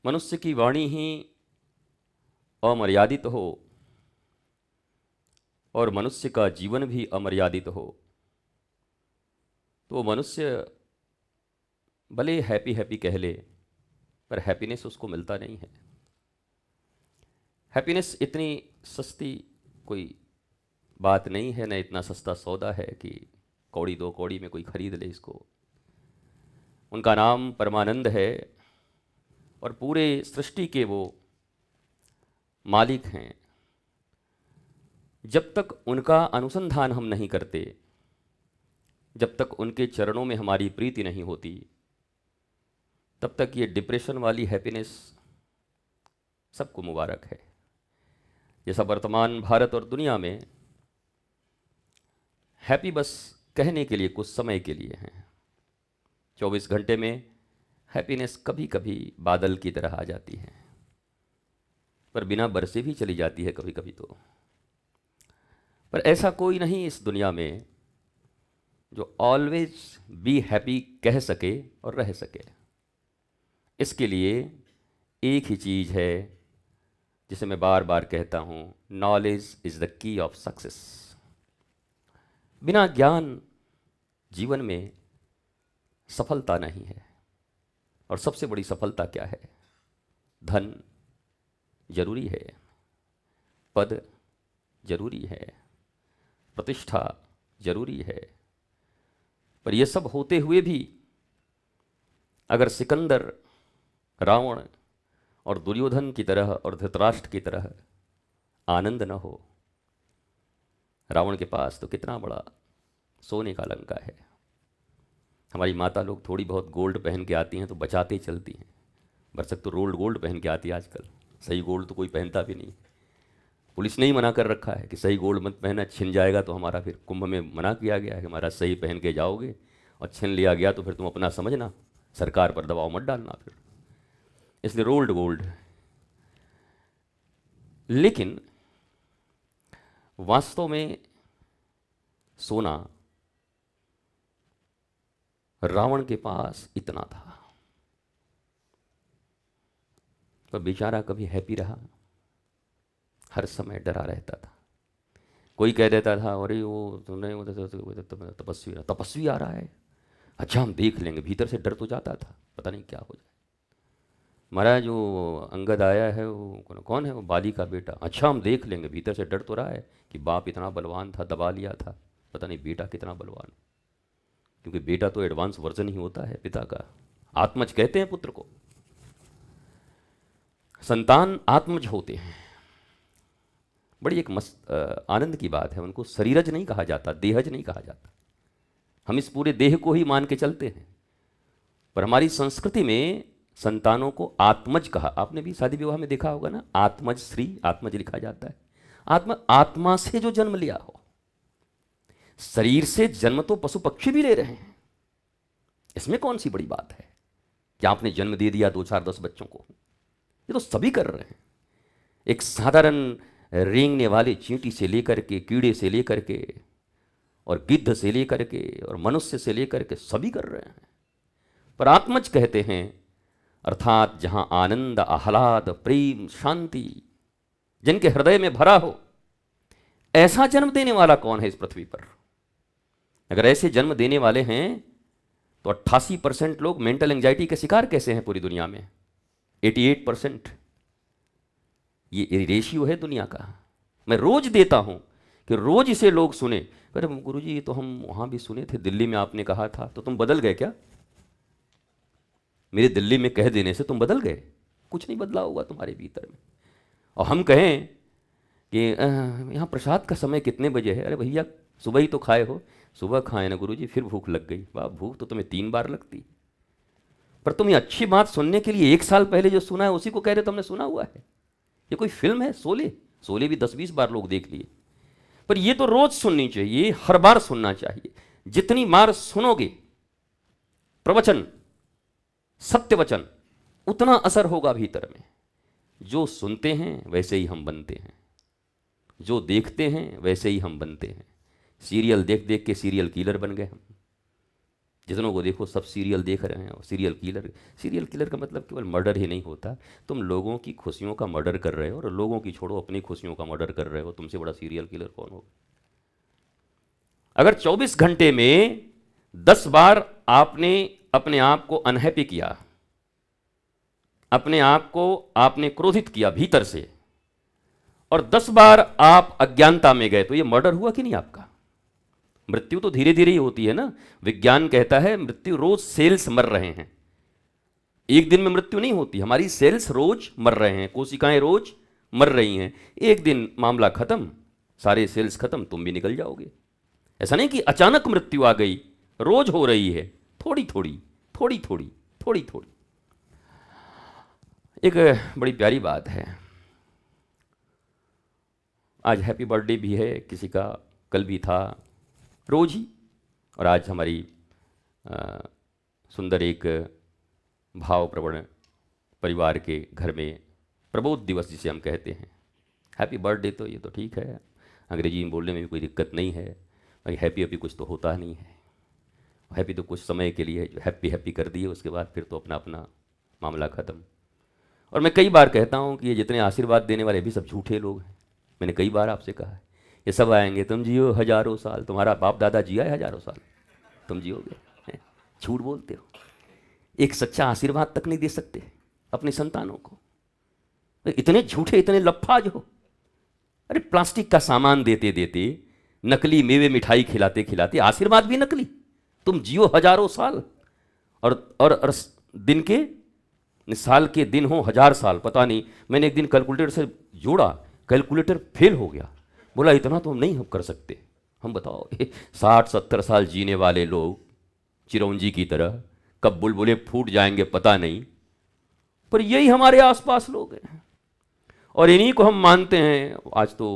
मनुष्य की वाणी ही अमर्यादित हो और मनुष्य का जीवन भी अमर्यादित हो तो मनुष्य भले हैप्पी हैप्पी कह ले, पर हैप्पीनेस उसको मिलता नहीं है। हैप्पीनेस इतनी सस्ती कोई बात नहीं है, न इतना सस्ता सौदा है कि कौड़ी दो कौड़ी में कोई खरीद ले इसको। उनका नाम परमानंद है और पूरे सृष्टि के वो मालिक हैं। जब तक उनका अनुसंधान हम नहीं करते, जब तक उनके चरणों में हमारी प्रीति नहीं होती, तब तक ये डिप्रेशन वाली हैप्पीनेस सबको मुबारक है। जैसा वर्तमान भारत और दुनिया में हैप्पी बस कहने के लिए कुछ समय के लिए हैं। 24 घंटे में हैप्पीनेस कभी कभी बादल की तरह आ जाती है, पर बिना बरसे भी चली जाती है कभी कभी तो। पर ऐसा कोई नहीं इस दुनिया में जो ऑलवेज बी हैप्पी कह सके और रह सके। इसके लिए एक ही चीज़ है जिसे मैं बार बार कहता हूँ, knowledge is the key of success. बिना ज्ञान जीवन में सफलता नहीं है। और सबसे बड़ी सफलता क्या है? धन जरूरी है, पद जरूरी है, प्रतिष्ठा जरूरी है, पर यह सब होते हुए भी अगर सिकंदर, रावण और दुर्योधन की तरह और धृतराष्ट्र की तरह आनंद न हो। रावण के पास तो कितना बड़ा सोने का लंका है। हमारी माता लोग थोड़ी बहुत गोल्ड पहन के आती हैं तो बचाते चलती हैं। बरसक तो रोल्ड गोल्ड पहन के आती है आजकल, सही गोल्ड तो कोई पहनता भी नहीं। पुलिस ने ही मना कर रखा है कि सही गोल्ड मत पहना, छिन जाएगा। तो हमारा फिर कुंभ में मना किया गया है कि हमारा सही पहन के जाओगे और छिन लिया गया तो फिर तुम अपना समझना, सरकार पर दबाव मत डालना फिर, इसलिए रोल्ड गोल्ड। लेकिन वास्तव में सोना रावण के पास इतना था, पर बेचारा कभी हैप्पी रहा? हर समय डरा रहता था। कोई कह देता था अरे वो तुमने तपस्वी आ रहा है, अच्छा हम देख लेंगे। भीतर से डर तो जाता था, पता नहीं क्या हो जाए। महाराज जो अंगद आया है वो कौन है? वो बाली का बेटा। अच्छा हम देख लेंगे। भीतर से डर तो रहा है कि बाप इतना बलवान था, दबा लिया था, पता नहीं बेटा कितना बलवान। क्योंकि बेटा तो एडवांस वर्जन ही होता है पिता का। आत्मज कहते हैं पुत्र को, संतान आत्मज होते हैं। बड़ी एक मस्त आनंद की बात है। उनको शरीरज नहीं कहा जाता, देहज नहीं कहा जाता। हम इस पूरे देह को ही मान के चलते हैं, पर हमारी संस्कृति में संतानों को आत्मज कहा। आपने भी शादी विवाह में देखा होगा ना, आत्मज श्री, आत्मज लिखा जाता है। आत्मा से जो जन्म लिया हो। शरीर से जन्म तो पशु पक्षी भी ले रहे हैं, इसमें कौन सी बड़ी बात है कि आपने जन्म दे दिया 2 4 10 बच्चों को? ये तो सभी कर रहे हैं। एक साधारण रेंगने वाले चींटी से लेकर के, कीड़े से लेकर के, और गिद्ध से लेकर के, और मनुष्य से लेकर के सभी कर रहे हैं। पर आत्मज कहते हैं अर्थात जहां आनंद, आह्लाद, प्रेम, शांति जिनके हृदय में भरा हो। ऐसा जन्म देने वाला कौन है इस पृथ्वी पर? अगर ऐसे जन्म देने वाले हैं तो 88% लोग मेंटल एंजाइटी के शिकार कैसे हैं पूरी दुनिया में? 88%। ये रेशियो है दुनिया का। मैं रोज देता हूं कि रोज इसे लोग सुने। अरे गुरुजी ये तो हम वहां भी सुने थे, दिल्ली में आपने कहा था, तो तुम बदल गए क्या? मेरे दिल्ली में कह देने से तुम बदल गए? कुछ नहीं बदला होगा तुम्हारे भीतर में। और हम कहें कि यहाँ प्रसाद का समय कितने बजे है? अरे भैया सुबह ही तो खाए हो। सुबह खाए ना गुरुजी, फिर भूख लग गई। वाह, भूख तो तुम्हें 3 बार लगती। पर तुम ये अच्छी बात सुनने के लिए 1 साल पहले जो सुना है उसी को कह रहे तुमने सुना हुआ है। ये कोई फिल्म है? शोले, शोले भी 10-20 बार लोग देख लिए। पर ये तो रोज सुननी चाहिए, हर बार सुनना चाहिए। जितनी बार सुनोगे प्रवचन, सत्य वचन, उतना असर होगा भीतर में। जो सुनते हैं वैसे ही हम बनते हैं, जो देखते हैं वैसे ही हम बनते हैं। सीरियल देख देख के सीरियल किलर बन गए हम। जितनों को देखो सब सीरियल देख रहे हैं, और सीरियल किलर का मतलब केवल मर्डर ही नहीं होता। तुम लोगों की खुशियों का मर्डर कर रहे हो, और लोगों की छोड़ो अपनी खुशियों का मर्डर कर रहे हो, तुमसे बड़ा सीरियल किलर कौन होगा? अगर 24 घंटे में 10 बार आपने अपने आप को अनहैप्पी किया, अपने आप को आपने क्रोधित किया भीतर से, और 10 बार आप अज्ञानता में गए, तो ये मर्डर हुआ कि नहीं आपका? मृत्यु तो धीरे धीरे ही होती है ना। विज्ञान कहता है मृत्यु रोज सेल्स मर रहे हैं, एक दिन में मृत्यु नहीं होती। हमारी सेल्स रोज मर रहे हैं, कोशिकाएं रोज मर रही हैं। एक दिन मामला खत्म, सारे सेल्स खत्म, तुम भी निकल जाओगे। ऐसा नहीं कि अचानक मृत्यु आ गई, रोज हो रही है, थोड़ी थोड़ी थोड़ी थोड़ी थोड़ी थोड़ी। एक बड़ी प्यारी बात है, आज हैप्पी बर्थडे भी है किसी का, कल भी था, रोज ही। और आज हमारी सुंदर एक भावप्रवण परिवार के घर में प्रबोध दिवस जिसे हम कहते हैं, हैप्पी बर्थडे, तो ये तो ठीक है, अंग्रेजी में बोलने में भी कोई दिक्कत नहीं है। भाई हैप्पी कुछ तो होता नहीं है, हैप्पी तो कुछ समय के लिए जो हैप्पी कर दिए, उसके बाद फिर तो अपना अपना मामला ख़त्म। और मैं कई बार कहता हूँ कि ये जितने आशीर्वाद देने वाले भी सब झूठे लोग हैं। मैंने कई बार आपसे कहा है, ये सब आएंगे, तुम जियो हजारों साल, तुम्हारा बाप दादा जिया है हजारों साल, तुम जियोगे, झूठ बोलते हो। एक सच्चा आशीर्वाद तक नहीं दे सकते अपने संतानों को, इतने झूठे, इतने लफ्फाज हो। अरे प्लास्टिक का सामान देते देते, नकली मेवे मिठाई खिलाते खिलाते, आशीर्वाद भी नकली। तुम जियो हजारों साल, और दिन के साल के दिन हो 1000 साल, पता नहीं। मैंने एक दिन कैलकुलेटर से जोड़ा, कैलकुलेटर फेल हो गया, बोला इतना तो हम नहीं हम कर सकते। हम बताओ 60-70 साल जीने वाले लोग चिरौंजी की तरह, कब बुलबुले फूट जाएंगे पता नहीं, पर यही हमारे आसपास लोग हैं और इन्हीं को हम मानते हैं। आज तो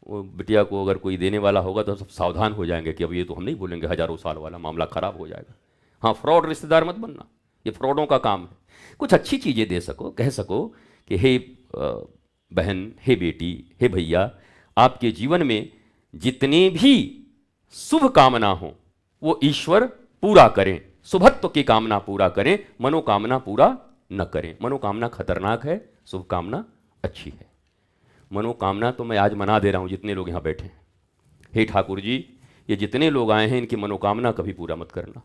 बिटिया को अगर कोई देने वाला होगा तो सब सावधान हो जाएंगे कि अब ये तो हम नहीं बोलेंगे हजारों साल वाला, मामला खराब हो जाएगा। हाँ, फ्रॉड रिश्तेदार मत बनना, ये फ्रॉडों का काम है। कुछ अच्छी चीज़ें दे सको, कह सको कि हे बहन, हे बेटी, हे भैया, आपके जीवन में जितने भी शुभ कामना हो वो ईश्वर पूरा करें। शुभत्व की कामना पूरा करें, मनोकामना पूरा न करें। मनोकामना खतरनाक है, शुभकामना अच्छी है। मनोकामना तो मैं आज मना दे रहा हूं जितने लोग यहां बैठे हैं। हे ठाकुर जी, ये जितने लोग आए हैं इनकी मनोकामना कभी पूरा मत करना।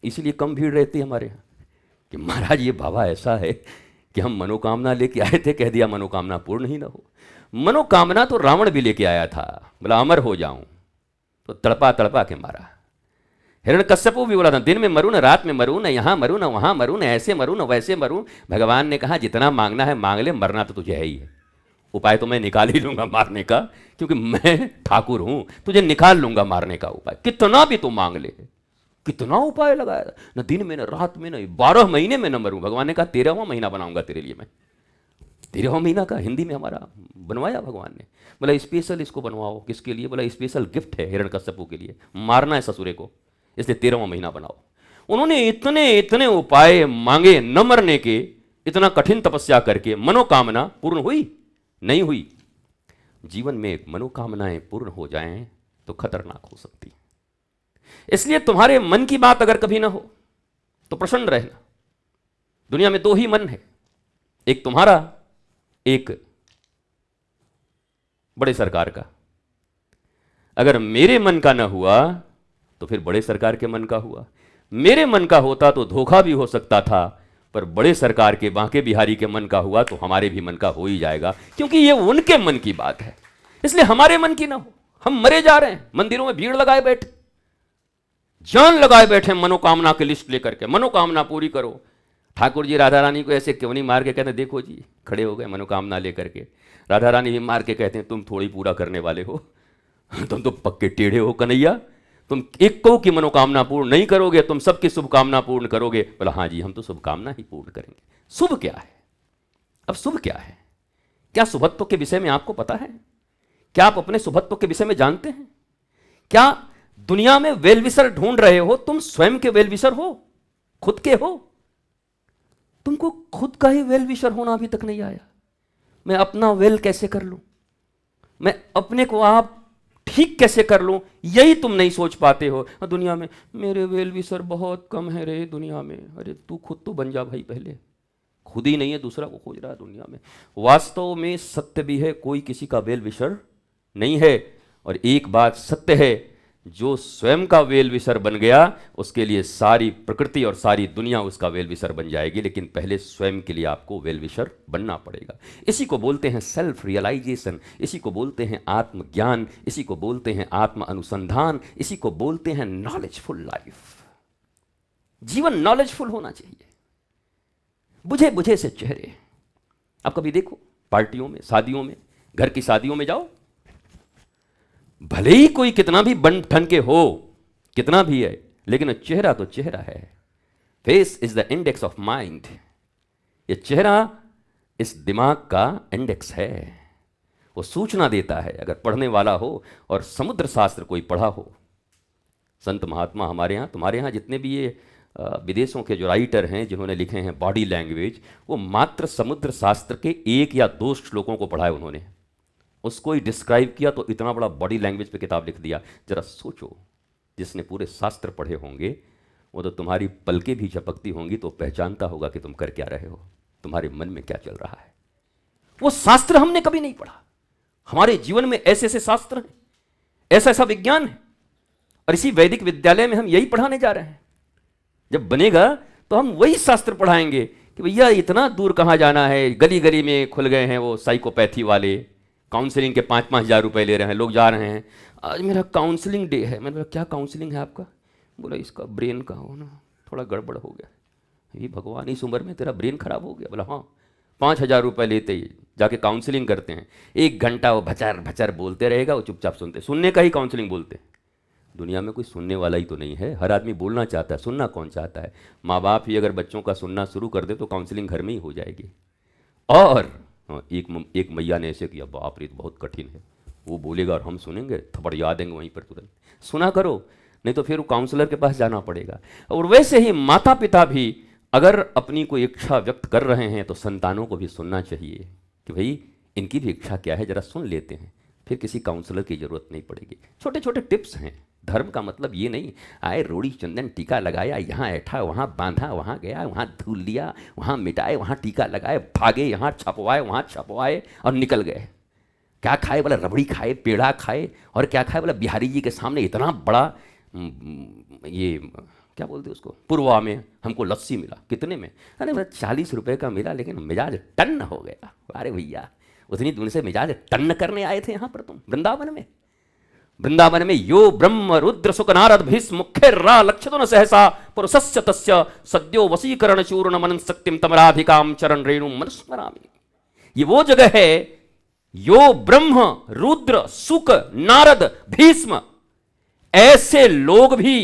इसलिए कम भीड़ रहती है हमारे यहाँ कि महाराज ये बाबा ऐसा है कि हम मनोकामना लेके आए थे, कह दिया मनोकामना पूर्ण ही ना हो। मनोकामना तो रावण भी लेके आया था, बोला अमर हो जाऊं, तो तड़पा तड़पा के मारा। हिरण्यकश्यपु भी बोला था दिन में मरूं न रात में मरूं, न यहाँ मरूं न वहां मरूं, न ऐसे मरूं न वैसे मरूं। भगवान ने कहा जितना मांगना है मांग ले, मरना तो तुझे है ही है। उपाय तो मैं निकाल ही लूंगा मारने का, क्योंकि मैं ठाकुर हूं, तुझे निकाल लूंगा मारने का उपाय, कितना भी तू मांग ले। कितना उपाय लगाया, न दिन में न रात में, न 12 महीने में न मरूं। भगवान ने कहा 13वां महीना बनाऊंगा तेरे लिए मैं। 13वां महीना का हिंदी में हमारा बनवाया भगवान ने। बोला स्पेशल इसको बनवाओ, किसके लिए? बोला स्पेशल गिफ्ट है हिरण्यकश्यपु के लिए, मारना है ससुरे को, इसलिए 13वां महीना बनाओ। उन्होंने इतने इतने उपाय मांगे न मरने के, इतना कठिन तपस्या करके मनोकामना पूर्ण हुई नहीं हुई। जीवन में मनोकामनाएं पूर्ण हो जाएं तो खतरनाक हो सकती है। इसलिए तुम्हारे मन की बात अगर कभी ना हो तो प्रसन्न रहना। दुनिया में 2 ही मन है, एक तुम्हारा, एक बड़े सरकार का। अगर मेरे मन का ना हुआ तो फिर बड़े सरकार के मन का हुआ। मेरे मन का होता तो धोखा भी हो सकता था, पर बड़े सरकार के, बांके बिहारी के मन का हुआ तो हमारे भी मन का हो ही जाएगा, क्योंकि ये उनके मन की बात है। इसलिए हमारे मन की ना हो। हम मरे जा रहे हैं, मंदिरों में भीड़ लगाए बैठे, जान लगाए बैठे मनोकामना की लिस्ट लेकर के, मनोकामना पूरी करो। ठाकुर जी राधा रानी को ऐसे क्यों नहीं मार के कहते देखो जी खड़े हो गए मनोकामना लेकर के। राधा रानी भी मार के कहते हैं तुम थोड़ी पूरा करने वाले हो, तुम तो पक्के टेढ़े हो कन्हैया, तुम एक को की मनोकामना पूर्ण नहीं करोगे, तुम सबकी शुभकामना पूर्ण करोगे। बोला हाँ जी, हम तो शुभकामना ही पूर्ण करेंगे। शुभ क्या है? अब शुभ क्या है? क्या शुभत्व के विषय में आपको पता है? क्या आप अपने शुभत्व के विषय में जानते हैं? क्या दुनिया में वेलविशर ढूंढ रहे हो? तुम स्वयं के वेलविशर हो, खुद के हो? तुमको खुद का ही वेलविशर होना अभी तक नहीं आया। मैं अपना वेल कैसे कर लूं? मैं अपने को आप ठीक कैसे कर लूं, यही तुम नहीं सोच पाते हो। दुनिया में मेरे वेल विशर बहुत कम है रे दुनिया में। अरे तू खुद तो बन जा भाई, पहले खुद ही नहीं है, दूसरा को खोज रहा है दुनिया में। वास्तव में सत्य भी है, कोई किसी का वेल विशर नहीं है। और एक बात सत्य है, जो स्वयं का वेल विशर बन गया उसके लिए सारी प्रकृति और सारी दुनिया उसका वेल विशर बन जाएगी, लेकिन पहले स्वयं के लिए आपको वेल विशर बनना पड़ेगा। इसी को बोलते हैं सेल्फ रियलाइजेशन, इसी को बोलते हैं आत्मज्ञान, इसी को बोलते हैं आत्म अनुसंधान, इसी को बोलते हैं नॉलेजफुल लाइफ। जीवन नॉलेजफुल होना चाहिए। बुझे बुझे से चेहरे, आप कभी देखो पार्टियों में, शादियों में, घर की शादियों में जाओ, भले ही कोई कितना भी बन ठन के हो, कितना भी है, लेकिन चेहरा तो चेहरा है। Face is the index of mind. ये चेहरा इस दिमाग का इंडेक्स है, वो सूचना देता है। अगर पढ़ने वाला हो और समुद्र शास्त्र कोई पढ़ा हो, संत महात्मा हमारे यहाँ, तुम्हारे यहाँ जितने भी ये विदेशों के जो राइटर हैं जिन्होंने लिखे हैं बॉडी लैंग्वेज, वो मात्र समुद्र शास्त्र के 1 या 2 श्लोकों को पढ़ा है उन्होंने, उसको ही डिस्क्राइब किया तो इतना बड़ा बॉडी लैंग्वेज पे किताब लिख दिया। जरा सोचो, जिसने पूरे शास्त्र पढ़े होंगे वो तो तुम्हारी पलकें भी झपकती होंगी तो पहचानता होगा कि तुम कर क्या रहे हो, तुम्हारे मन में क्या चल रहा है। वो शास्त्र हमने कभी नहीं पढ़ा। हमारे जीवन में ऐसे ऐसे शास्त्र हैं, ऐसा ऐसा विज्ञान है, और इसी वैदिक विद्यालय में हम यही पढ़ाने जा रहे हैं। जब बनेगा तो हम वही शास्त्र पढ़ाएंगे कि भैया इतना दूर कहाँ जाना है, गली गली में खुल गए हैं वो साइकोपैथी वाले, काउंसलिंग के 5-5 हज़ार रुपये ले रहे हैं, लोग जा रहे हैं, आज मेरा काउंसलिंग डे है। मैंने बोला क्या काउंसलिंग है आपका? बोला इसका ब्रेन का हो ना, थोड़ा गड़बड़ हो गया। ये भगवान, इस उम्र में तेरा ब्रेन खराब हो गया? बोला हाँ। 5,000 रुपये लेते ही जाके काउंसलिंग करते हैं। 1 घंटा वो भचर भचर बोलते रहेगा, वो चुपचाप सुनते, सुनने का ही काउंसलिंग बोलते हैं। दुनिया में कोई सुनने वाला ही तो नहीं है, हर आदमी बोलना चाहता है, सुनना कौन चाहता है? माँ बाप ही अगर बच्चों का सुनना शुरू कर दे तो काउंसलिंग घर में ही हो जाएगी। और एक मैया ने ऐसे किया, बाप रे तो बहुत कठिन है, वो बोलेगा और हम सुनेंगे, थप्पड़ याद देंगे वहीं पर तुरंत। सुना करो, नहीं तो फिर वो काउंसलर के पास जाना पड़ेगा। और वैसे ही माता पिता भी अगर अपनी कोई इच्छा व्यक्त कर रहे हैं तो संतानों को भी सुनना चाहिए कि भाई इनकी भी इच्छा क्या है, जरा सुन लेते हैं, फिर किसी काउंसलर की जरूरत नहीं पड़ेगी। छोटे छोटे टिप्स हैं। धर्म का मतलब ये नहीं आए रोड़ी चंदन टीका लगाया, यहाँ ऐठा वहाँ बांधा, वहाँ गया वहाँ धूल लिया, वहाँ मिटाए वहाँ टीका लगाए, भागे यहाँ छपवाए वहाँ छपवाए और निकल गए। क्या खाए? बोला रबड़ी खाए, पेड़ा खाए, और क्या खाए? बोला बिहारी जी के सामने इतना बड़ा ये क्या बोलते उसको, पुरवा में हमको लस्सी मिला। कितने में? अरे बोला 40 रुपये का मिला, लेकिन मिजाज टन हो गया। अरे भैया उतनी दूर से मिजाज टन करने आए थे यहाँ पर तुम वृंदावन में? वृंदावन में यो ब्रह्म रुद्र सुख नारद भीष्म मुख्य रा लक्षतो न सहसा पुरुषस्य तस्य सद्यो वशीकरण चूर्ण मनन शक्तिम तमराधिकाम चरण रेणु मनुस्मरामि। ये वो जगह है, यो ब्रह्म रुद्र सुख नारद भीष्म, ऐसे लोग भी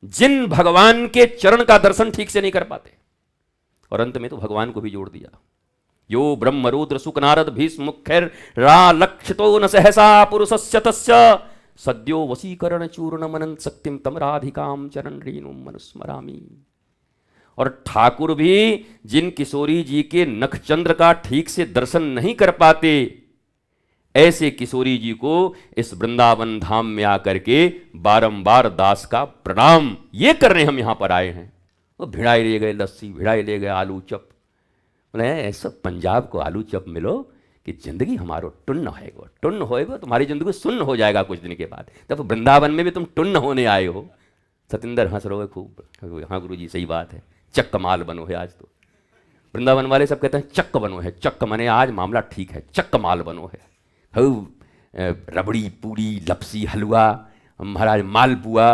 जिन भगवान के चरण का दर्शन ठीक से नहीं कर पाते। और अंत में तो भगवान को भी जोड़ दिया, यो ब्रह्म रुद्र सुख नारद भीष्म मुख्यर रा लक्षितो न सहसा पुरुषस्य तस्य सद्यो वशीकरण चूर्ण मनन शक्तिम तमराधिकाम चरण रेणु मनुस्मरामि। और ठाकुर भी जिन किशोरी जी के नखचंद्र का ठीक से दर्शन नहीं कर पाते, ऐसे किशोरी जी को इस वृंदावन धाम में आकर के बारंबार दास का प्रणाम ये करने हम यहां पर आए हैं। वो भिड़ाई ले गए लस्सी, भिड़ाई ले गए आलू चप। बोले ऐसा पंजाब को आलू चप मिलो कि जिंदगी हमारो टुन्न होएगो, टुन्न होएगो, तुम्हारी जिंदगी सुन्न हो जाएगा कुछ दिन के बाद। तब वृंदावन में भी तुम टुन्न होने आए हो। सतिंदर हंस रहे हो खूब। हाँ गुरु जी सही बात है, चक्क माल बनो है आज तो। वृंदावन वाले सब कहते हैं चक्क बनो है, चक्क मने आज मामला ठीक है, चक्क माल बनो है। रबड़ी पूड़ी लपसी हलवा महाराज मालपुआ।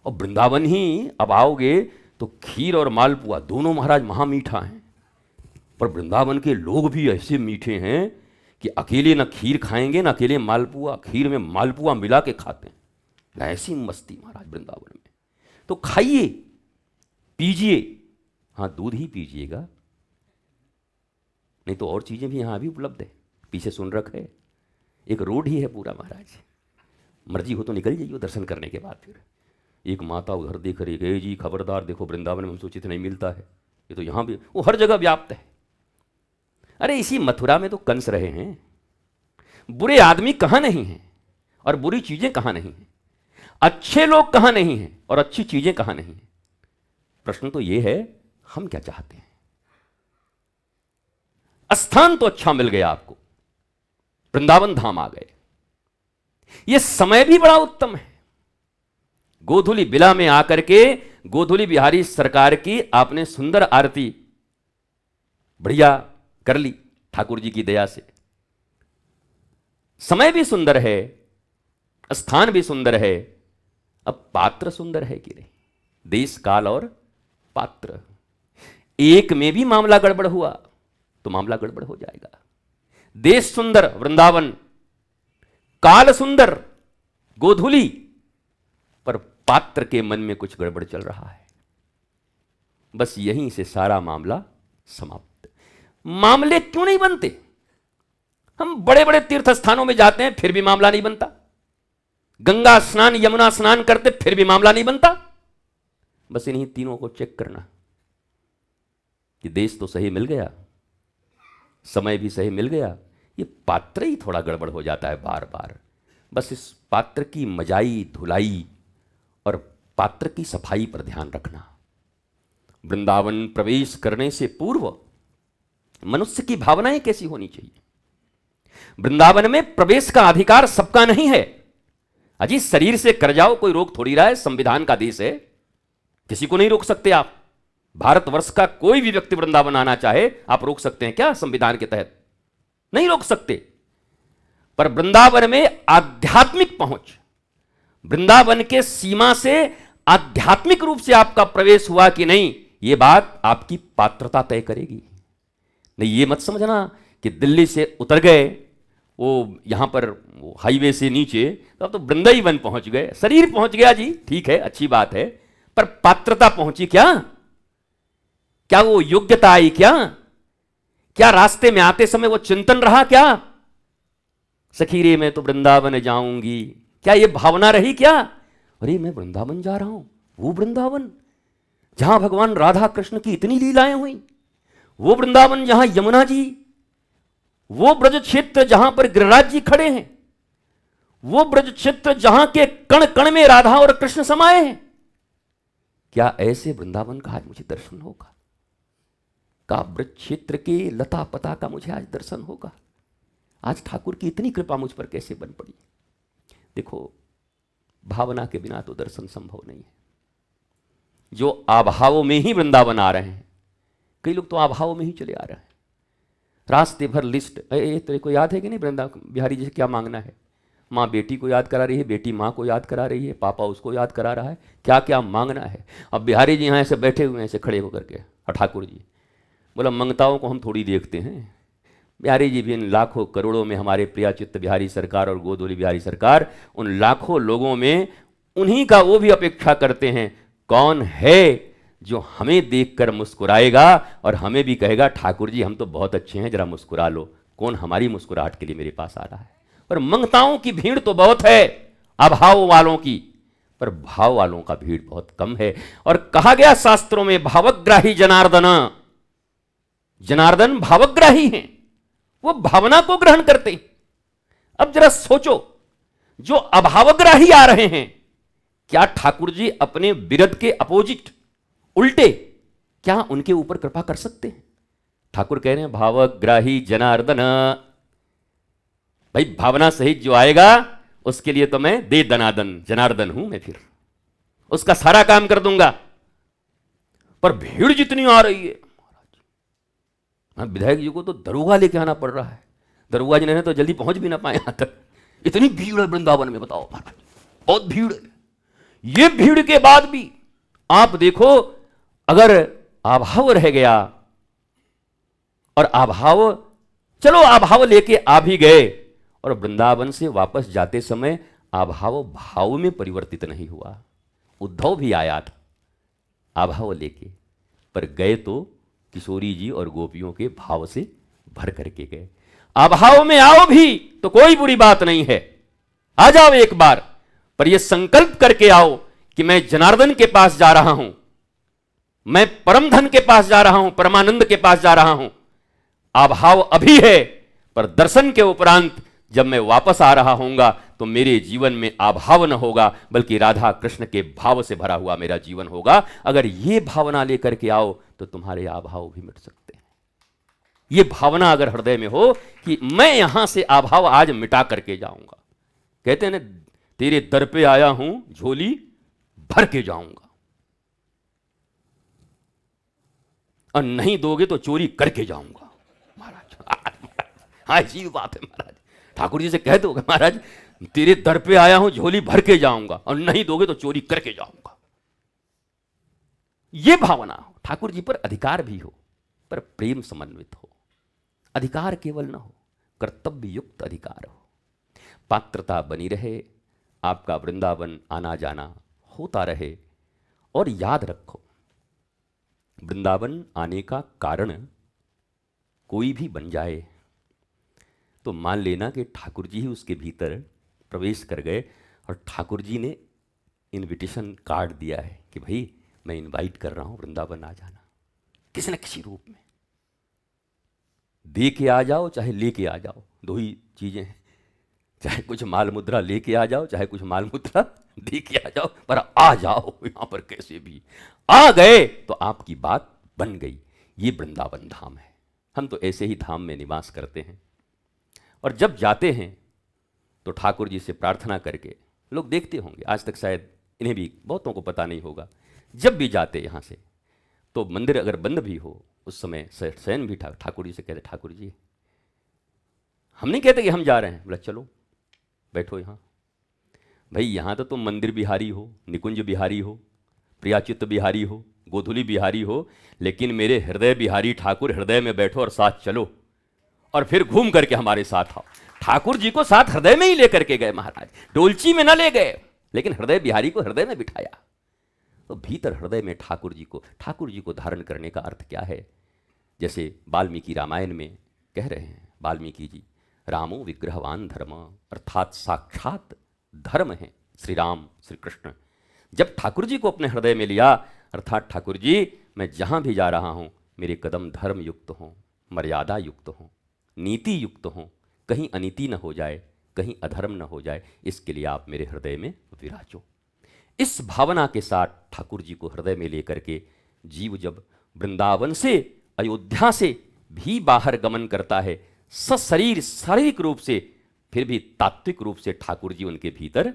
और वृंदावन ही अब आओगे तो खीर और मालपुआ दोनों महाराज महामीठा हैं। पर वृंदावन के लोग भी ऐसे मीठे हैं कि अकेले ना खीर खाएंगे ना अकेले मालपुआ, खीर में मालपुआ मिला के खाते हैं। ऐसी मस्ती महाराज वृंदावन में। तो खाइए पीजिए, हाँ दूध ही पीजिएगा, नहीं तो और चीज़ें भी यहाँ भी उपलब्ध है। पीछे सुन रखे एक रोड ही है पूरा महाराज, मर्जी हो तो निकल जाइए दर्शन करने के बाद। फिर एक माता उधर देख रही है, जी खबरदार देखो वृंदावन में हमसे उचित नहीं मिलता है, ये तो यहाँ भी, वो हर जगह व्याप्त है। अरे इसी मथुरा में तो कंस रहे हैं, बुरे आदमी कहाँ नहीं हैं। और बुरी चीजें कहां नहीं हैं, अच्छे लोग कहां नहीं हैं और अच्छी चीजें कहां नहीं हैं। प्रश्न तो यह है हम क्या चाहते हैं। स्थान तो अच्छा मिल गया आपको, वृंदावन धाम आ गए, यह समय भी बड़ा उत्तम है। गोधूली बिला में आकर के गोधूली बिहारी सरकार की आपने सुंदर आरती बढ़िया कर ली ठाकुर जी की दया से। समय भी सुंदर है, स्थान भी सुंदर है, अब पात्र सुंदर है कि नहीं। देश काल और पात्र, एक में भी मामला गड़बड़ हुआ तो मामला गड़बड़ हो जाएगा। देश सुंदर वृंदावन, काल सुंदर गोधूली, पर पात्र के मन में कुछ गड़बड़ चल रहा है। बस यहीं से सारा मामला समाप्त। मामले क्यों नहीं बनते? हम बड़े बड़े तीर्थ स्थानों में जाते हैं फिर भी मामला नहीं बनता, गंगा स्नान यमुना स्नान करते फिर भी मामला नहीं बनता। बस इन्हीं तीनों को चेक करना कि देश तो सही मिल गया, समय भी सही मिल गया, ये पात्र ही थोड़ा गड़बड़ हो जाता है बार बार। बस इस पात्र की मजाई धुलाई और पात्र की सफाई पर ध्यान रखना। वृंदावन प्रवेश करने से पूर्व मनुष्य की भावनाएं कैसी होनी चाहिए? वृंदावन में प्रवेश का अधिकार सबका नहीं है। अजी शरीर से कर जाओ, कोई रोक थोड़ी रहा है, संविधान का देश है, किसी को नहीं रोक सकते आप। भारतवर्ष का कोई भी व्यक्ति वृंदावन आना चाहे आप रोक सकते हैं क्या? संविधान के तहत नहीं रोक सकते। पर वृंदावन में आध्यात्मिक पहुंच, वृंदावन के सीमा से आध्यात्मिक रूप से आपका प्रवेश हुआ कि नहीं, यह बात आपकी पात्रता तय करेगी। नहीं ये मत समझना कि दिल्ली से उतर गए वो यहां पर वो हाईवे से नीचे तो अब तो वृंदावन पहुंच गए, शरीर पहुंच गया जी, ठीक है, अच्छी बात है, पर पात्रता पहुंची क्या? क्या वो योग्यता आई क्या? क्या रास्ते में आते समय वो चिंतन रहा क्या? सखी रे मैं तो वृंदावन जाऊंगी, क्या ये भावना रही क्या? अरे मैं वृंदावन जा रहा हूं, वो वृंदावन जहां भगवान राधा कृष्ण की इतनी लीलाएं हुई, वो वृंदावन जहां यमुना जी, वो ब्रज क्षेत्र जहां पर गिरिराज जी खड़े हैं, वो ब्रज क्षेत्र जहां के कण कण में राधा और कृष्ण समाये हैं। क्या ऐसे वृंदावन का आज मुझे दर्शन होगा? का ब्रज क्षेत्र के लता पता का मुझे आज दर्शन होगा? आज ठाकुर की इतनी कृपा मुझ पर कैसे बन पड़ी? देखो, भावना के बिना तो दर्शन संभव नहीं है। जो अभावों में ही वृंदावन आ रहे हैं, कई लोग तो अभावों में ही चले आ रहे हैं, रास्ते भर लिस्ट। तेरे को याद है कि नहीं वृंदावन बिहारी जी से क्या मांगना है? माँ बेटी को याद करा रही है, बेटी माँ को याद करा रही है, पापा उसको याद करा रहा है, क्या क्या मांगना है। अब बिहारी जी यहाँ ऐसे बैठे हुए हैं, ऐसे खड़े होकर के, और ठाकुर जी बोला मंगताओं को हम थोड़ी देखते हैं। बिहारी जी भी इन लाखों करोड़ों में, हमारे प्रियाचित्त बिहारी सरकार और गोधूली बिहारी सरकार, उन लाखों लोगों में उन्हीं का वो भी अपेक्षा करते हैं, कौन है जो हमें देखकर मुस्कुराएगा और हमें भी कहेगा ठाकुर जी हम तो बहुत अच्छे हैं, जरा मुस्कुरा लो। कौन हमारी मुस्कुराहट के लिए मेरे पास आ रहा है? पर मंगताओं की भीड़ तो बहुत है, अभाव वालों की, पर भाव वालों का भीड़ बहुत कम है। और कहा गया शास्त्रों में भावग्राही जनार्दन, जनार्दन भावग्राही हैं, वो भावना को ग्रहण करते हैं। अब जरा सोचो, जो अभावग्राही आ रहे हैं, क्या ठाकुर जी अपने विरध के अपोजिट उल्टे क्या उनके ऊपर कृपा कर सकते हैं? ठाकुर कह रहे हैं भावग्राही जनार्दन, भाई भावना सहित जो आएगा उसके लिए तो मैं दे दनादन जनार्दन हूं, मैं फिर उसका सारा काम कर दूंगा। पर भीड़ जितनी आ रही है, विधायक जी को तो दरोगा लेके आना पड़ रहा है, दरोगा जी ने तो जल्दी पहुंच भी ना पाए यहां तक, इतनी भीड़ है वृंदावन में, बताओ महाराज, बहुत भीड़ है। ये भीड़ के बाद भी आप देखो, अगर अभाव रह गया, और अभाव, चलो अभाव लेके आ भी गए, और वृंदावन से वापस जाते समय अभाव भाव में परिवर्तित नहीं हुआ। उद्धव भी आया था अभाव लेके, पर गए तो किशोरी जी और गोपियों के भाव से भर करके गए। अभाव में आओ भी तो कोई बुरी बात नहीं है, आ जाओ एक बार, पर यह संकल्प करके आओ कि मैं जनार्दन के पास जा रहा हूं, मैं परम धन के पास जा रहा हूं, परमानंद के पास जा रहा हूं। अभाव अभी है, पर दर्शन के उपरांत जब मैं वापस आ रहा हूंगा तो मेरे जीवन में अभाव न होगा, बल्कि राधा कृष्ण के भाव से भरा हुआ मेरा जीवन होगा। अगर ये भावना लेकर के आओ तो तुम्हारे अभाव भी मिट सकते हैं। ये भावना अगर हृदय में हो कि मैं यहां से अभाव आज मिटा करके जाऊंगा, कहते हैं ना, तेरे दर पे आया हूं झोली भर के जाऊंगा, और नहीं दोगे तो चोरी करके जाऊंगा। महाराज हाँ ऐसी बात है महाराज, ठाकुर जी से कह दो महाराज तेरे दर पे आया हूं झोली भर के जाऊंगा, और नहीं दोगे तो चोरी करके जाऊंगा। यह भावना हो, ठाकुर जी पर अधिकार भी हो पर प्रेम समन्वित हो, अधिकार केवल ना हो, कर्तव्य युक्त अधिकार हो, पात्रता बनी रहे, आपका वृंदावन आना जाना होता रहे। और याद रखो, वृंदावन आने का कारण कोई भी बन जाए तो मान लेना कि ठाकुर जी ही उसके भीतर प्रवेश कर गए और ठाकुर जी ने इनविटेशन कार्ड दिया है कि भाई मैं इनवाइट कर रहा हूं वृंदावन आ जाना, किसी न किसी रूप में दे के आ जाओ चाहे लेके आ जाओ, दो ही चीजें हैं, चाहे कुछ माल मुद्रा लेके आ जाओ चाहे कुछ माल मुद्रा दे के आ जाओ, पर आ जाओ यहां पर कैसे भी। आ गए तो आपकी बात बन गई। ये वृंदावन धाम है, हम तो ऐसे ही धाम में निवास करते हैं। और जब जाते हैं तो ठाकुर जी से प्रार्थना करके, लोग देखते होंगे आज तक शायद इन्हें भी बहुतों को पता नहीं होगा, जब भी जाते यहाँ से तो मंदिर अगर बंद भी हो उस समय स्वयं भी ठाकुर जी से कहते, ठाकुर जी हम नहीं कहते कि हम जा रहे हैं, बोला चलो बैठो यहाँ। भाई यहाँ तो तुम मंदिर बिहारी हो, निकुंज बिहारी हो, प्रियाचित्त बिहारी हो, गोधुली बिहारी हो, लेकिन मेरे हृदय बिहारी ठाकुर हृदय में बैठो और साथ चलो और फिर घूम करके हमारे साथ आओ। ठाकुर जी को साथ हृदय में ही लेकर के गए महाराज, डोलची में ना ले गए, लेकिन हृदय बिहारी को हृदय में बिठाया। तो भीतर हृदय में ठाकुर जी को धारण करने का अर्थ क्या है? जैसे वाल्मीकि रामायण में कह रहे हैं वाल्मीकि जी, रामो विग्रहवान धर्म, अर्थात साक्षात धर्म है श्री राम श्री कृष्ण। जब ठाकुर जी को अपने हृदय में लिया, अर्थात ठाकुर जी मैं जहां भी जा रहा हूं मेरे कदम धर्म युक्त हों, मर्यादा युक्त हों, नीति युक्त हों, कहीं अनीति न हो जाए, कहीं अधर्म न हो जाए, इसके लिए आप मेरे हृदय में विराजो। इस भावना के साथ ठाकुर जी को हृदय में लेकर के जीव जब वृंदावन से अयोध्या से भी बाहर गमन करता है, सशरीर शारीरिक रूप से, फिर भी तात्विक रूप से ठाकुर जी उनके भीतर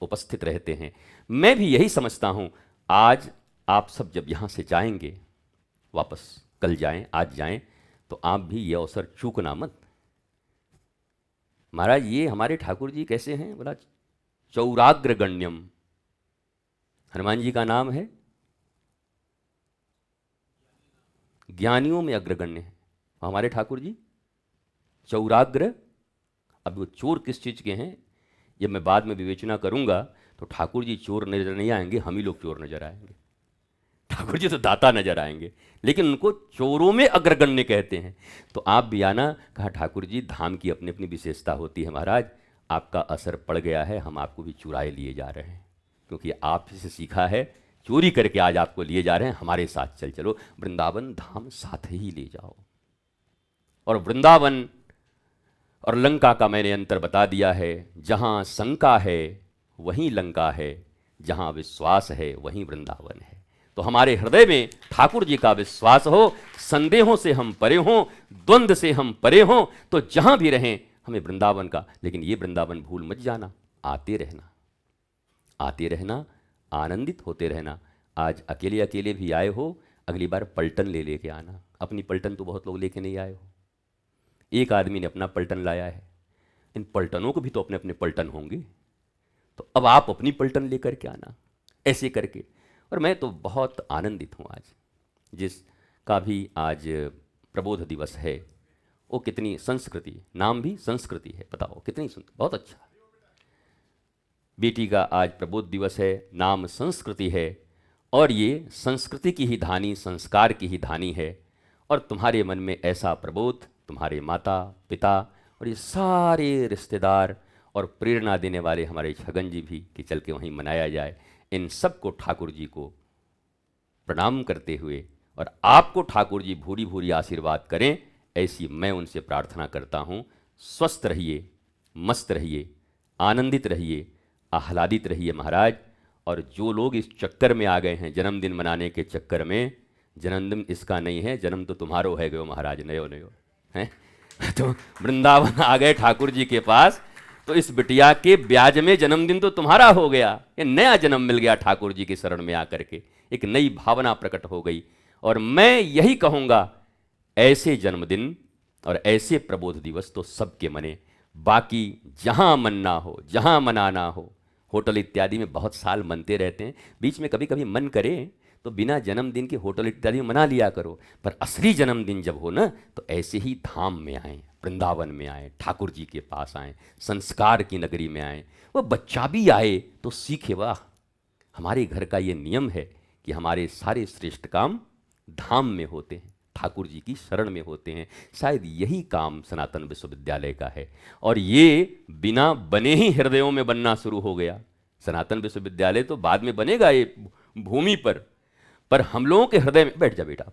उपस्थित रहते हैं। मैं भी यही समझता हूं, आज आप सब जब यहां से जाएंगे, वापस कल जाएं आज जाएं, तो आप भी ये अवसर चूकना मत। महाराज ये हमारे ठाकुर जी कैसे हैं? बोला चौराग्रगण्यम, हनुमान जी का नाम है, ज्ञानियों में अग्रगण्य है। हमारे ठाकुर जी चौराग्र। अब वो चोर किस चीज के हैं, जब मैं बाद में विवेचना करूंगा तो ठाकुर जी चोर नजर नहीं आएंगे, हम ही लोग चोर नजर आएंगे। ठाकुर जी तो दाता नजर आएंगे, लेकिन उनको चोरों में अग्रगण्य कहते हैं। तो आप भी आना। कहा ठाकुर जी धाम की अपनी अपनी विशेषता होती है महाराज, आपका असर पड़ गया है, हम आपको भी चुराए लिए जा रहे हैं, क्योंकि आप से सीखा है, चोरी करके आज आपको लिए जा रहे हैं, हमारे साथ चल चलो, वृंदावन धाम साथ ही ले जाओ। और वृंदावन और लंका का मैंने अंतर बता दिया है, जहां शंका है वहीं लंका है, जहां विश्वास है वहीं वृंदावन है। तो हमारे हृदय में ठाकुर जी का विश्वास हो, संदेहों से हम परे हों, द्वंद्व से हम परे हों, तो जहां भी रहें हमें वृंदावन का, लेकिन ये वृंदावन भूल मत जाना, आते रहना, आते रहना, आनंदित होते रहना। आज अकेले अकेले भी आए हो, अगली बार पलटन ले लेके आना। अपनी पलटन तो बहुत लोग लेके नहीं आए हो, एक आदमी ने अपना पलटन लाया है, इन पलटनों को भी तो अपने अपने पलटन होंगे, तो अब आप अपनी पलटन लेकर के आना, ऐसे करके। और मैं तो बहुत आनंदित हूँ आज, जिसका भी आज प्रबोध दिवस है, वो कितनी संस्कृति, नाम भी संस्कृति है, बताओ कितनी सुंदर, बहुत अच्छा। बेटी का आज प्रबोध दिवस है, नाम संस्कृति है, और ये संस्कृति की ही धानी, संस्कार की ही धानी है। और तुम्हारे मन में ऐसा प्रबोध, तुम्हारे माता पिता और ये सारे रिश्तेदार और प्रेरणा देने वाले हमारे छगन जी भी, कि चल के वहीं मनाया जाए। इन सबको ठाकुर जी को प्रणाम करते हुए, और आपको ठाकुर जी भूरी भूरी आशीर्वाद करें, ऐसी मैं उनसे प्रार्थना करता हूँ। स्वस्थ रहिए, मस्त रहिए, आनंदित रहिए, आह्लादित रहिए महाराज। और जो लोग इस चक्कर में आ गए हैं, जन्मदिन मनाने के चक्कर में, जन्मदिन इसका नहीं है, जन्म तो तुम्हारो है गयो महाराज, नयो नयो हैं। तो वृंदावन आ गए ठाकुर जी के पास, तो इस बिटिया के ब्याज में जन्मदिन तो तुम्हारा हो गया, ये नया जन्म मिल गया ठाकुर जी की शरण में आकर के, एक नई भावना प्रकट हो गई। और मैं यही कहूँगा, ऐसे जन्मदिन और ऐसे प्रबोध दिवस तो सबके मने। बाकी जहाँ मनना हो, जहाँ मनाना हो, होटल इत्यादि में बहुत साल मनते रहते हैं, बीच में कभी कभी मन करे तो बिना जन्मदिन के होटल इत्यादि में मना लिया करो। पर असली जन्मदिन जब हो ना, तो ऐसे ही धाम में आएँ, वृंदावन में आएँ, ठाकुर जी के पास आएँ, संस्कार की नगरी में आएँ। वह बच्चा भी आए तो सीखे, वाह हमारे घर का ये नियम है कि हमारे सारे श्रेष्ठ काम धाम में होते हैं, ठाकुर जी की शरण में होते हैं। शायद यही काम सनातन विश्वविद्यालय का है, और ये बिना बने ही हृदयों में बनना शुरू हो गया। सनातन विश्वविद्यालय तो बाद में बनेगा ये भूमि पर हम लोगों के हृदय में, बैठ जा बेटा,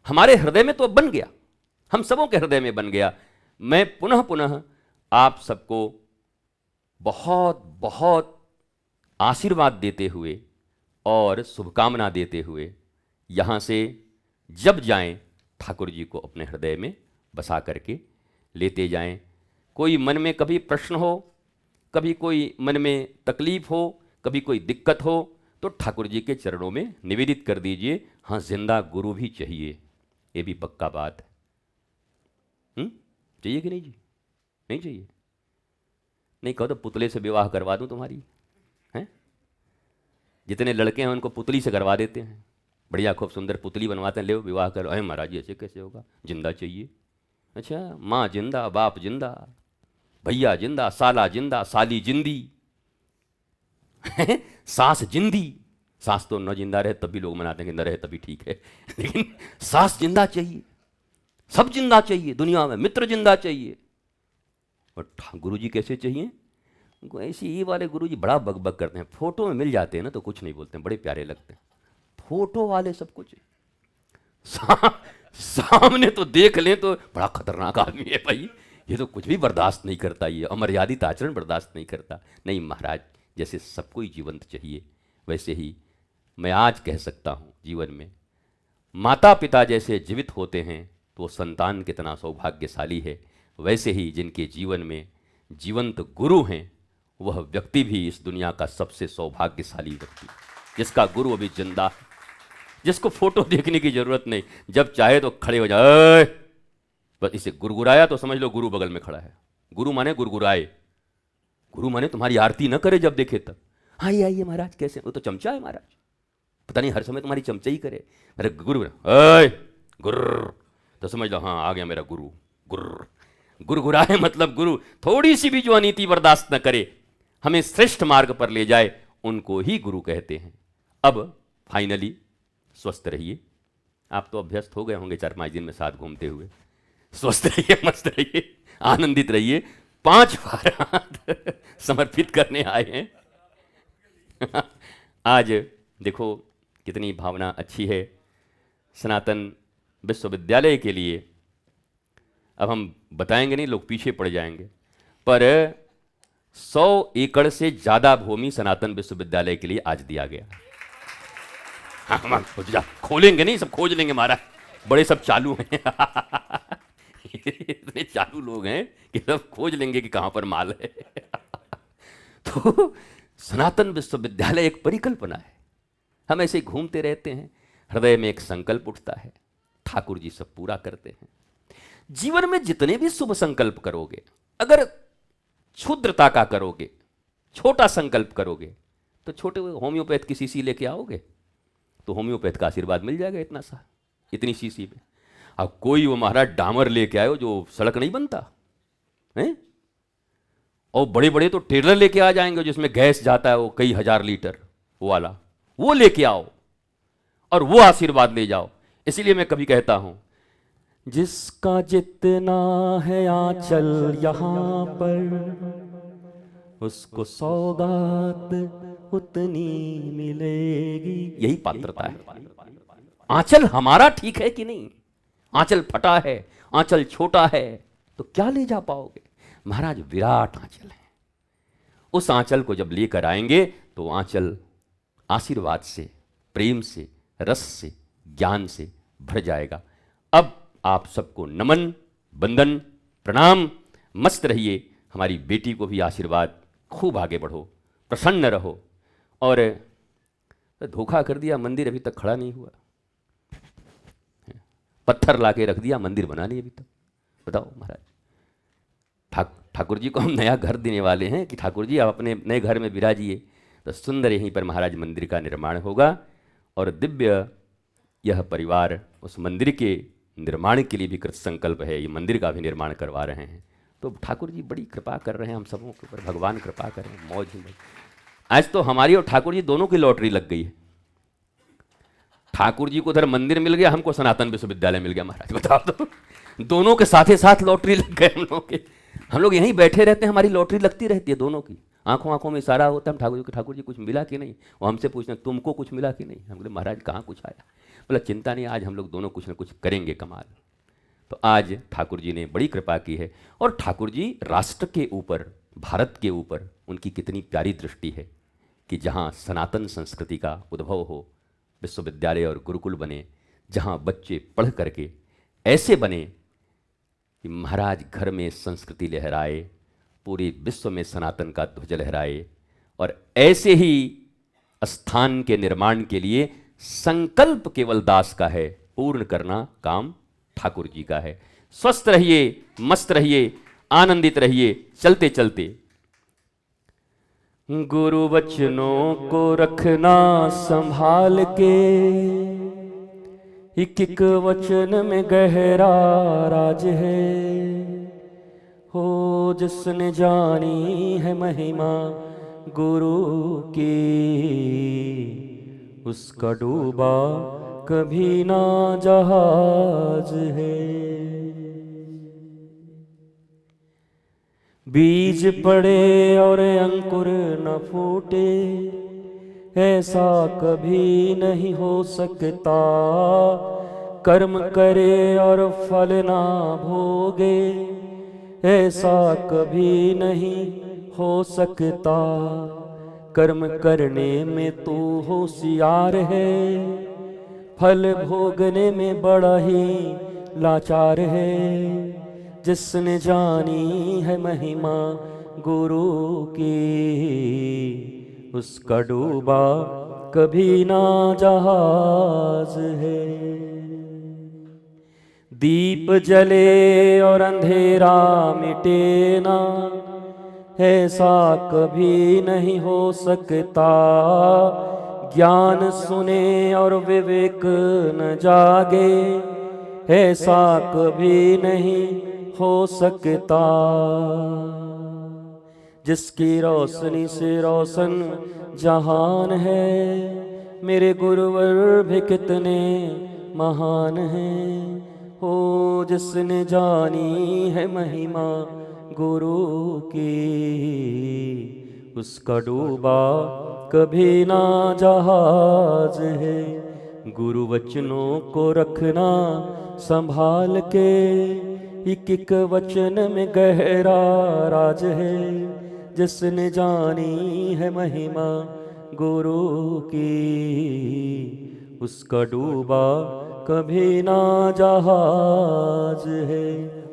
हमारे हृदय में तो बन गया, हम सबों के हृदय में बन गया। मैं पुनः पुनः आप सबको बहुत बहुत आशीर्वाद देते हुए और शुभकामना देते हुए यहाँ से जब जाएं, ठाकुर जी को अपने हृदय में बसा करके लेते जाएं। कोई मन में कभी प्रश्न हो, कभी कोई मन में तकलीफ हो, कभी कोई दिक्कत हो, तो ठाकुर जी के चरणों में निवेदित कर दीजिए। हाँ, जिंदा गुरु भी चाहिए, ये भी पक्का बात है। चाहिए कि नहीं जी? नहीं चाहिए? नहीं कहो तो पुतले से विवाह करवा दूं तुम्हारी, हैं? जितने लड़के हैं उनको पुतली से करवा देते हैं, बढ़िया खूब सुंदर पुतली बनवाते हैं, ले विवाह करो। अरे महाराज जी ऐसे कैसे होगा, जिंदा चाहिए। अच्छा, माँ जिंदा, बाप जिंदा, भैया जिंदा, साला जिंदा, साली जिंदी, सास जिंदी। सास तो न जिंदा रहे तब भी लोग मनाते हैं कि न रहे तभी ठीक है, लेकिन सास जिंदा चाहिए, सब जिंदा चाहिए दुनिया में, मित्र जिंदा चाहिए। और गुरु जी कैसे चाहिए? ऐसे ये वाले गुरु जी बड़ा बकबक करते हैं, फोटो में मिल जाते हैं ना तो कुछ नहीं बोलते हैं, बड़े प्यारे लगते हैं। फोटो वाले सब कुछ सामने तो देख लें तो बड़ा खतरनाक आदमी है भाई, ये तो कुछ भी बर्दाश्त नहीं करता, ये अमर्यादित आचरण बर्दाश्त नहीं करता। नहीं महाराज, जैसे सबको ही जीवंत चाहिए, वैसे ही मैं आज कह सकता हूँ, जीवन में माता पिता जैसे जीवित होते हैं तो वो संतान कितना सौभाग्यशाली है, वैसे ही जिनके जीवन में जीवंत गुरु हैं, वह व्यक्ति भी इस दुनिया का सबसे सौभाग्यशाली व्यक्ति, जिसका गुरु अभी जिंदा है, जिसको फोटो देखने की जरूरत नहीं, जब चाहे तो खड़े हो जाए, बस इसे गुरगुराया तो समझ लो गुरु बगल में खड़ा है। गुरु माने गुरगुराए, गुरु माने तुम्हारी आरती न करे जब देखे तब, आइए आइए महाराज कैसे, वो तो चमचा है महाराज, पता नहीं हर समय तुम्हारी चमचा ही करे। मेरे गुरु गुर्र तो समझ लो हाँ आ गया मेरा गुरु। गुर्र गुरगुराए मतलब गुरु थोड़ी सी भी जो अनीति बर्दाश्त न करे, हमें श्रेष्ठ मार्ग पर ले जाए, उनको ही गुरु कहते हैं। अब फाइनली स्वस्थ रहिए, आप तो अभ्यस्त हो गए होंगे 4-5 दिन में साथ घूमते हुए। स्वस्थ रहिए, मस्त रहिए, आनंदित रहिए। 5 बार हाथ समर्पित करने आए हैं। आज देखो कितनी भावना अच्छी है सनातन विश्वविद्यालय के लिए। अब हम बताएंगे नहीं, लोग पीछे पड़ जाएंगे, पर 100 एकड़ से ज़्यादा भूमि सनातन विश्वविद्यालय के लिए आज दिया गया। हाँ, खोलेंगे नहीं, सब खोज लेंगे महाराज, बड़े सब चालू हैं। इतने चालू लोग हैं कि सब खोज लेंगे कि कहाँ पर माल है। तो सनातन विश्वविद्यालय एक परिकल्पना है, हम ऐसे घूमते रहते हैं, हृदय में एक संकल्प उठता है, ठाकुर जी सब पूरा करते हैं। जीवन में जितने भी शुभ संकल्प करोगे, अगर क्षुद्रता का करोगे, छोटा संकल्प करोगे, तो छोटे होम्योपैथ की शीशी लेके आओगे तो होम्योपैथ का आशीर्वाद मिल जाएगा इतना सा, इतनी शीशी में। अब कोई वो महाराज डामर लेके आए हो जो सड़क नहीं बनता है, और बड़े बड़े तो टेलर लेके आ जाएंगे जिसमें गैस जाता है वो कई हजार लीटर, वो वाला वो लेके आओ और वो आशीर्वाद ले जाओ। इसीलिए मैं कभी कहता हूं, जिसका जितना है आंचल यहां पर, उसको सौगात उतनी मिलेगी। यही पात्रता है। आंचल हमारा ठीक है कि नहीं? आंचल फटा है, आंचल छोटा है, तो क्या ले जा पाओगे? महाराज विराट आंचल है, उस आंचल को जब लेकर आएंगे तो आंचल आशीर्वाद से, प्रेम से, रस से, ज्ञान से भर जाएगा। अब आप सबको नमन, वंदन, प्रणाम। मस्त रहिए, हमारी बेटी को भी आशीर्वाद, खूब आगे बढ़ो, प्रसन्न रहो। और धोखा कर दिया, मंदिर अभी तक खड़ा नहीं हुआ, पत्थर लाके रख दिया, मंदिर बना नहीं अभी तक। बताओ महाराज, ठाकुर जी को हम नया घर देने वाले हैं कि ठाकुर जी आप अपने नए घर में विराजिए। तो सुंदर यहीं पर महाराज मंदिर का निर्माण होगा और दिव्य यह परिवार उस मंदिर के निर्माण के लिए भी कृत संकल्प है। ये मंदिर का भी निर्माण करवा रहे हैं। तो ठाकुर जी बड़ी कृपा कर रहे हैं हम सबों के ऊपर, भगवान कृपा कर रहे हैं, मौज ही मौज। आज तो हमारी और ठाकुर जी दोनों की लॉटरी लग गई है। ठाकुर जी को उधर मंदिर मिल गया, हमको सनातन विश्वविद्यालय मिल गया महाराज। बताओ तो, दोनों के साथ ही साथ लॉटरी लग गए हम लोग के। हम लोग यहीं बैठे रहते हैं, हमारी लॉटरी लगती रहती है दोनों की। आंखों आंखों में इशारा होता है ठाकुर जी को, ठाकुर जी कुछ मिला कि नहीं। वो हमसे पूछते हैं तुमको कुछ मिला कि नहीं। हम बोले महाराज कहाँ कुछ आया। बोला चिंता नहीं, आज हम लोग दोनों कुछ ना कुछ करेंगे कमाल। तो आज ठाकुर जी ने बड़ी कृपा की है। और ठाकुर जी राष्ट्र के ऊपर, भारत के ऊपर उनकी कितनी प्यारी दृष्टि है कि जहाँ सनातन संस्कृति का उद्भव हो, विश्वविद्यालय और गुरुकुल बने, जहाँ बच्चे पढ़ करके ऐसे बने कि महाराज घर में संस्कृति लहराए, पूरे विश्व में सनातन का ध्वज लहराए। और ऐसे ही स्थान के निर्माण के लिए संकल्प केवल दास का है, पूर्ण करना काम ठाकुर जी का है। स्वस्थ रहिए, मस्त रहिए, आनंदित रहिए चलते चलते। गुरु वचनों को रखना संभाल के, एक एक वचन में गहरा राज है। हो जिसने जानी है महिमा गुरु की, उसका डूबा कभी ना जहाज है। बीज पड़े और अंकुर न फूटे, ऐसा कभी नहीं हो सकता। कर्म करे और फल ना भोगे, ऐसा कभी नहीं हो सकता। कर्म करने में तू होशियार है, फल भोगने में बड़ा ही लाचार है। जिसने जानी है महिमा गुरु की, उसका डूबा कभी ना जहाज है। दीप जले और अंधेरा मिटे ना, ऐसा कभी नहीं हो सकता। ज्ञान सुने और विवेक न जागे, ऐसा कभी नहीं हो सकता। जिसकी रोशनी से रोशन जहान है, मेरे गुरुवर भी कितने महान हैं। हो जिसने जानी है महिमा गुरु की, उसका डूबा कभी ना जहाज है। गुरु वचनों को रखना संभाल के, एक एक वचन में गहरा राज है। जिसने जानी है महिमा गुरु की, उसका डूबा कभी ना जहाज है।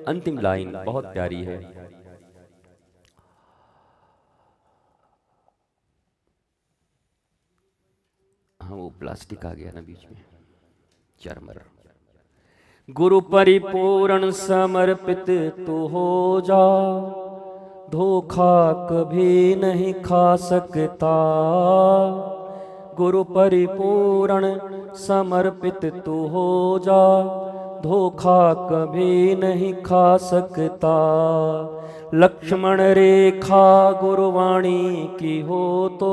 अंतिम लाइन बहुत प्यारी है। हाँ वो प्लास्टिक आ गया ना बीच में, चरमर। गुरु परिपूर्ण समर्पित तू हो जा, धोखा कभी नहीं खा सकता। गुरु परिपूर्ण समर्पित तू हो जा, धोखा कभी नहीं खा सकता। लक्ष्मण रेखा गुरुवाणी की हो तो,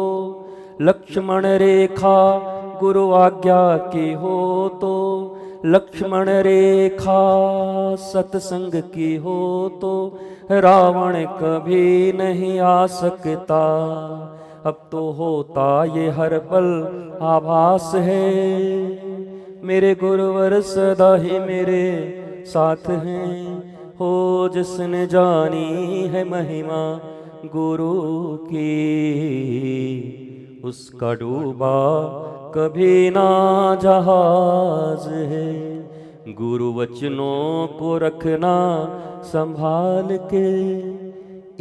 लक्ष्मण रेखा गुरु आज्ञा की हो तो, लक्ष्मण रेखा सत्संग की हो तो, रावण कभी नहीं आ सकता। अब तो होता ये हर पल आभास है, मेरे गुरुवर सदा ही मेरे साथ हैं। हो जिसने जानी है महिमा गुरु की, उसका डूबा कभी ना जहाज है। गुरु वचनों को रखना संभाल के,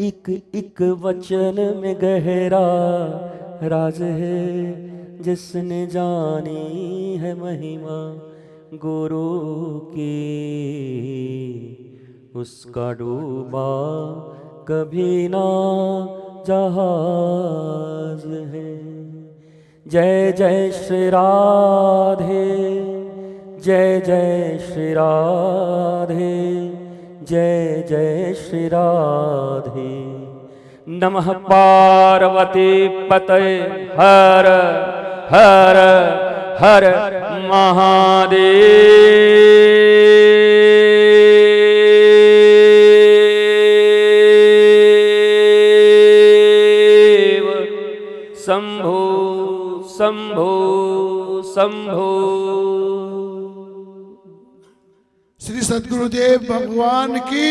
एक एक वचन में गहरा राज है। जिसने जानी है महिमा गुरु की, उसका डूबा कभी ना जहाज है। जय जय श्री राधे, जय जय श्री राधे, जय जय श्री राधे। नमः पार्वती पतये हर हर हर महादेव। शंभो शंभो शंभो। श्री सद्गुरुदेव भगवान की